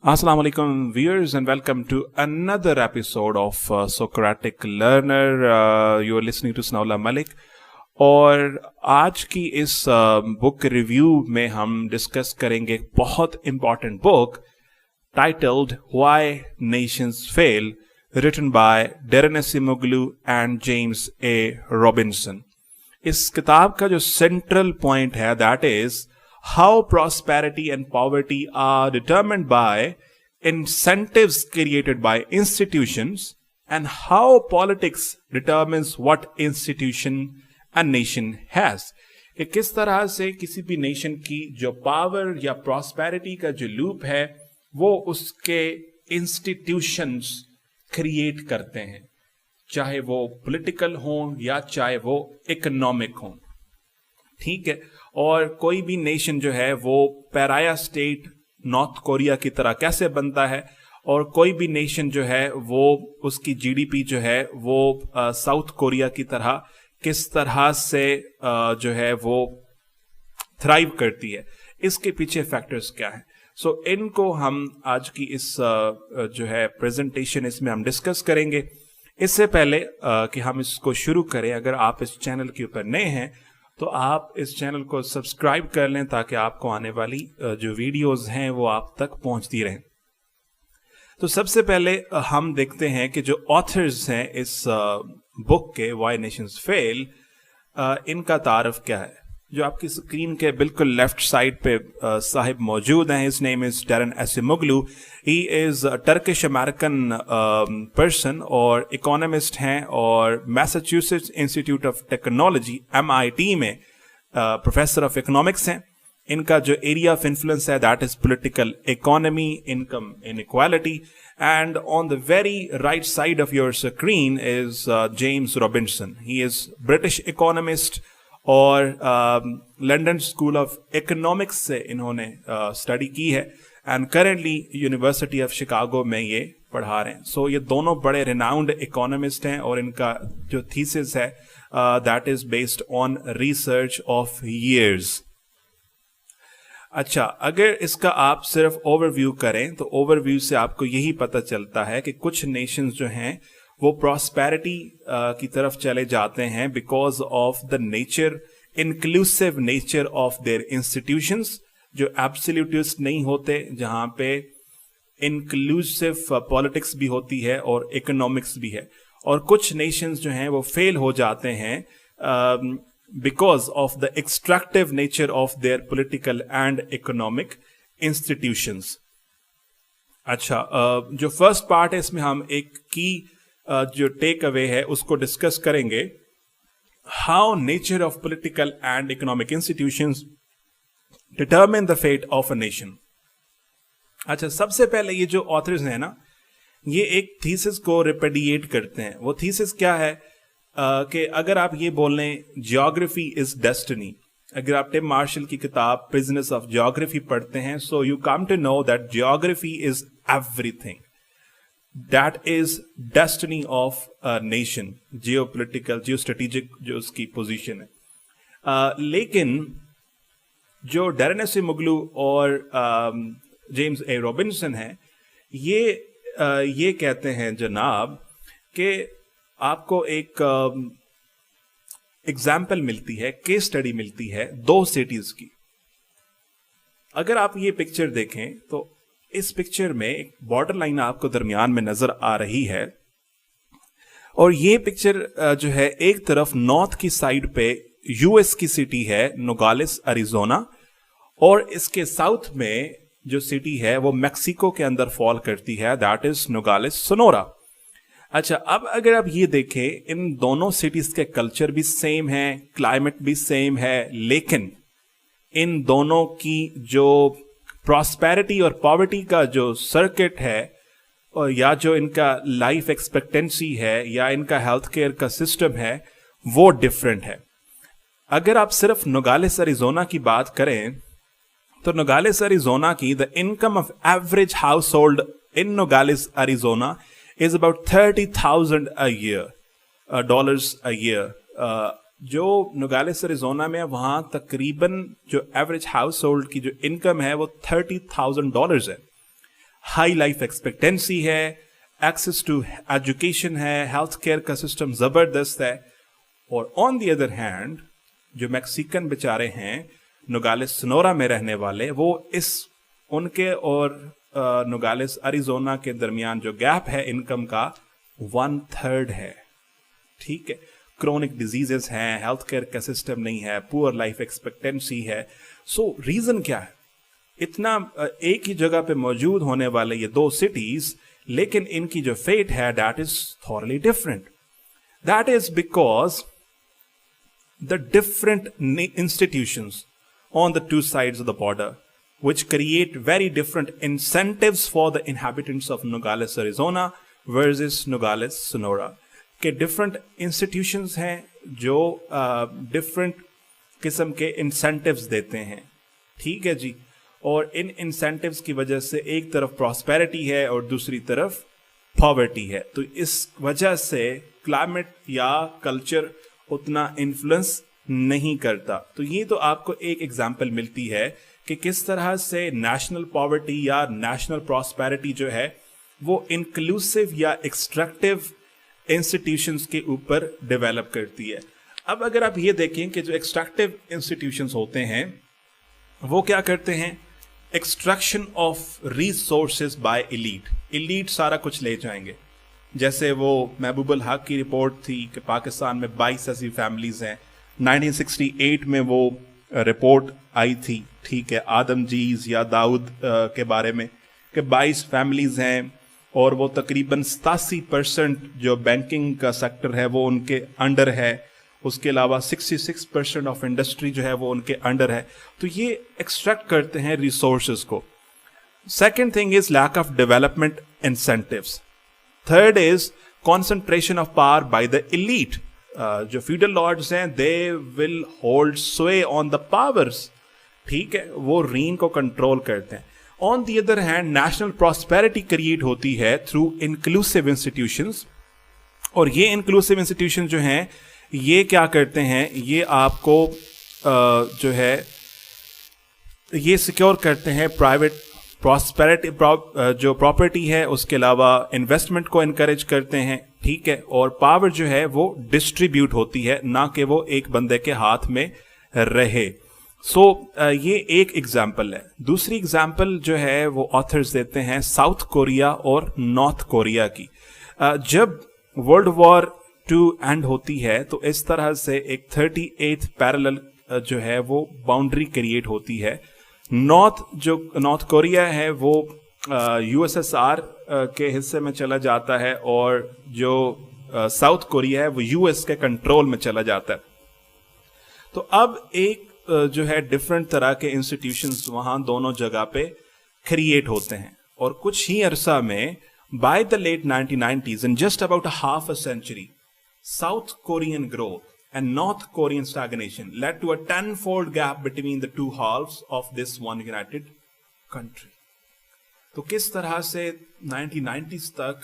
Assalamu alaikum viewers and welcome to another episode of Socratic Learner. You are listening to Sanaullah Malik और आज की इस book review में हम discuss करेंगे एक बहुत important book titled Why Nations Fail, written by Darren Acemoglu and James A. Robinson. इस किताब का जो सेंट्रल पॉइंट है that is how prosperity and poverty are determined by incentives created by institutions and how politics determines what institution a nation has. कि किस तरह से किसी भी नेशन की जो पावर या प्रॉस्पेरिटी का जो लूप है वो उसके इंस्टीट्यूशंस क्रिएट करते हैं, चाहे वो पॉलिटिकल हों या चाहे वो इकोनॉमिक हों. ठीक है. और कोई भी नेशन जो है वो पैराया स्टेट नॉर्थ कोरिया की तरह कैसे बनता है, और कोई भी नेशन जो है वो उसकी जीडीपी जो है वो साउथ कोरिया की तरह किस तरह से जो है वो थ्राइव करती है, इसके पीछे फैक्टर्स क्या है. सो इनको हम आज की इस जो है प्रेजेंटेशन इसमें हम डिस्कस करेंगे. इससे पहले कि हम इसको शुरू करें, अगर आप इस चैनल के ऊपर नए हैं तो आप इस चैनल को सब्सक्राइब कर लें ताकि आपको आने वाली जो वीडियोस हैं वो आप तक पहुंचती रहें. तो सबसे पहले हम देखते हैं कि जो ऑथर्स हैं इस बुक के Why Nations Fail, इनका तारफ क्या है. जो आपकी स्क्रीन के बिल्कुल लेफ्ट साइड पे साहिब मौजूद हैं. His name is Daron Acemoglu. He is Turkish American person और इकोनॉमिस्ट हैं और Massachusetts Institute of Technology MIT में प्रोफेसर ऑफ इकोनॉमिक्स हैं. इनका जो एरिया ऑफ इन्फ्लुएंस है that is political economy, income inequality. And on the very right side of your screen is James Robinson. He is British economist और London School of Economics से इन्होंने study की है and currently university of Chicago में ये पढ़ा रहे हैं. सो ये दोनों बड़े रिनाउंड इकोनॉमिस्ट हैं और इनका जो थीसिस है that is based on research of years. अच्छा, अगर इसका आप सिर्फ ओवरव्यू करें तो ओवरव्यू से आपको यही पता चलता है कि कुछ नेशंस जो हैं वो प्रॉस्पेरिटी की तरफ चले जाते हैं because of the nature, inclusive nature of their institutions, जो एब्सोल्यूटिस्ट नहीं होते, जहां पे इंक्लूसिव पॉलिटिक्स भी होती है और इकोनॉमिक्स भी है. और कुछ नेशंस जो हैं वो फेल हो जाते हैं because of the extractive nature of their political and economic institutions. अच्छा, जो फर्स्ट पार्ट है इसमें हम एक की जो टेक अवे है उसको डिस्कस करेंगे. How nature of political and economic institutions determine the fate of a nation. अच्छा, सबसे पहले ये जो ऑथर्स हैं ना, ये एक थीसिस को रिपेडिएट करते हैं. वो थीसिस क्या है कि अगर आप ये बोल लें जियोग्राफी इज डेस्टिनी, अगर आप टिम मार्शल की किताब प्रिजनर्स ऑफ जियोग्राफी पढ़ते हैं, so you come to know that geography is everything. That is destiny of a nation, geopolitical, geostrategic जो उसकी पोजीशन है. लेकिन जो डैरन एसेमोग्लू और जेम्स ए रॉबिन्सन हैं, ये कहते हैं जनाब कि आपको एक एग्जाम्पल मिलती है, केस स्टडी मिलती है दो सिटीज की. अगर आप ये पिक्चर देखें तो इस पिक्चर में एक बॉर्डर लाइन आपको दरमियान में नजर आ रही है और ये पिक्चर जो है एक तरफ नॉर्थ की साइड पे यूएस की सिटी है नोगालिस अरिजोना, और इसके साउथ में जो सिटी है वो मैक्सिको के अंदर फॉल करती है, दैट इज नोगालिस सोनोरा. अच्छा, अब अगर आप ये देखें इन दोनों सिटीज के कल्चर भी सेम है, क्लाइमेट भी सेम है, लेकिन इन दोनों की जो प्रॉस्पेरिटी और पॉवर्टी का जो सर्किट है और या जो इनका लाइफ एक्सपेक्टेंसी है या इनका हेल्थ केयर का सिस्टम है वो डिफरेंट है. अगर आप सिर्फ नोगालिस अरिजोना की बात करें तो नोगालिस अरिजोना की the income of average household in Nogales Arizona is about $30,000 a year, dollars a year. जो नोगालिस अरिजोना में वहां तकरीबन जो एवरेज हाउस होल्ड की जो इनकम है वो $30,000 है. हाई लाइफ एक्सपेक्टेंसी है, एक्सेस टू एजुकेशन है, हेल्थ केयर का सिस्टम जबरदस्त है। और ऑन द अदर हैंड जो मैक्सिकन बेचारे हैं नोगालेस सोनोरा में रहने वाले, वो इस उनके और नोगालेस अरिजोना के दरमियान जो गैप है इनकम का 1/3 है। ठीक है, क्रोनिक डिजीजेस हैं, हेल्थ केयर का सिस्टम नहीं है, पुअर लाइफ एक्सपेक्टेंसी है। सो रीजन क्या है? इतना एक ही जगह पे मौजूद होने वाले ये दो सिटीज, लेकिन इनकी जो फेट है that is thoroughly different. That is because the different institutions on the two sides of the border, which create very different incentives for the inhabitants of Nogales, Arizona versus Nogales, Sonora. के different institutions हैं जो different किस्म के incentives देते हैं। ठीक है जी, और इन incentives की वजह से एक तरफ prosperity है और दूसरी तरफ poverty है। तो इस वजह से climate या culture उतना influence नहीं करता। तो ये तो आपको एक एग्जाम्पल मिलती है कि किस तरह से नेशनल पॉवर्टी या नेशनल प्रॉस्पेरिटी जो है वो इंक्लूसिव या एक्सट्रैक्टिव इंस्टीट्यूशंस के ऊपर डेवलप करती है। अब अगर आप ये देखें कि जो एक्सट्रैक्टिव इंस्टीट्यूशंस होते हैं वो क्या करते हैं? Extraction of resources by elite सारा कुछ ले जाएंगे। जैसे वो महबूबुल हक की रिपोर्ट थी कि पाकिस्तान में 22 ऐसी फैमिलीज हैं। 1968 में वो रिपोर्ट आई थी, ठीक है, आदमजीज या दाऊद के बारे में कि 22 फैमिलीज हैं और वो तकरीबन 87% जो बैंकिंग का सेक्टर है वो उनके अंडर है। उसके अलावा 66% ऑफ इंडस्ट्री जो है वो उनके अंडर है। तो ये एक्सट्रैक्ट करते हैं रिसोर्सेज को। Second thing is lack of development incentives. Third is concentration of power by the elite. जो फ्यूडल लॉर्ड्स हैं they will hold sway on the powers, ठीक है, वो रीन को कंट्रोल करते हैं। On the other hand national prosperity create होती है थ्रू इंक्लूसिव इंस्टीट्यूशंस, और ये इंक्लूसिव इंस्टीट्यूशन जो हैं ये क्या करते हैं? ये आपको जो है ये सिक्योर करते हैं प्राइवेट प्रॉस्पेरिटी, जो प्रॉपर्टी है, उसके अलावा इन्वेस्टमेंट को इनकरेज करते हैं, ठीक है, और पावर जो है वो डिस्ट्रीब्यूट होती है, ना कि वो एक बंदे के हाथ में रहे। ये एक एग्जाम्पल है। दूसरी एग्जाम्पल जो है वो ऑथर्स देते हैं साउथ कोरिया और नॉर्थ कोरिया की। जब वर्ल्ड वॉर 2 एंड होती है तो इस तरह से एक 38th पैरेलल जो है वो बाउंड्री क्रिएट होती है। नॉर्थ कोरिया है वो यूएसएसआर के हिस्से में चला जाता है, और जो साउथ कोरिया है वो यूएस के कंट्रोल में चला जाता है। तो अब एक जो है डिफरेंट तरह के इंस्टीट्यूशंस वहां दोनों जगह पे क्रिएट होते हैं, और कुछ ही अरसा में by the late 1990s in just about a half a century, South Korean growth and North Korean stagnation led to a 10-fold gap between the two halves of this one united country. तो किस तरह से 1990s तक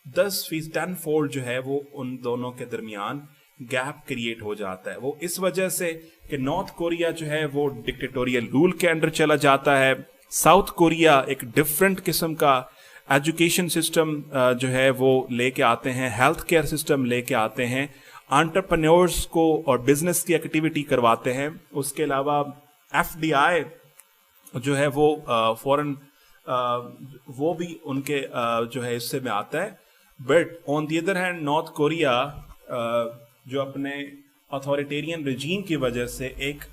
10-fold जो है वो उन दोनों के दरमियान गैप क्रिएट हो जाता है। वो इस वजह से कि नॉर्थ कोरिया जो है वो डिक्टेटोरियल रूल के अंडर चला जाता है, साउथ कोरिया एक डिफरेंट किस्म का एजुकेशन सिस्टम जो है वो लेके आते हैं, हेल्थ केयर सिस्टम लेके आते हैं, एंटरप्रेन्योर्स को और बिजनेस की एक्टिविटी करवाते हैं। उसके अलावा एफडीआई जो है वो फॉरेन वो भी उनके जो है हिस्से में आता है। But on the other hand north Korea जो अपने अथॉरिटेरियन रजीम की वजह से एक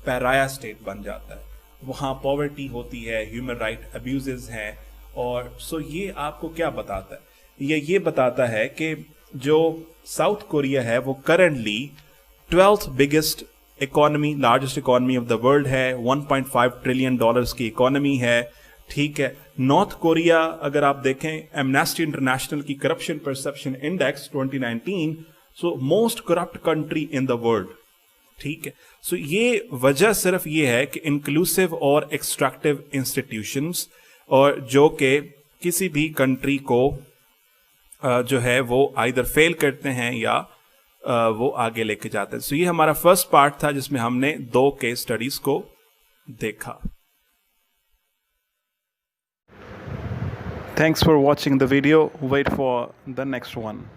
पैराया स्टेट बन जाता है। वहाँ पॉवर्टी होती है, ह्यूमन राइट अब्यूजेस हैं, और ये आपको क्या बताता है? ये बताता है कि जो साउथ कोरिया है वो currently 12th biggest economy, largest economy of the world है, $1.5 ट्रिलियन की इकोनॉमी है, ठीक है। नॉर्थ कोरिया अगर आप देखें एमनेस्टी इंटरनेशनल की corruption perception index 2019, most corrupt country in the world, ठीक है। ये वजह सिर्फ ये है कि इंक्लूसिव और एक्सट्रैक्टिव इंस्टीट्यूशंस और जो कि किसी भी कंट्री को जो है वो आइदर फेल करते हैं या वो आगे लेके जाते हैं। ये हमारा फर्स्ट पार्ट था जिसमें हमने 2 केस स्टडीज को देखा। Thanks for watching the video. Wait for the next one.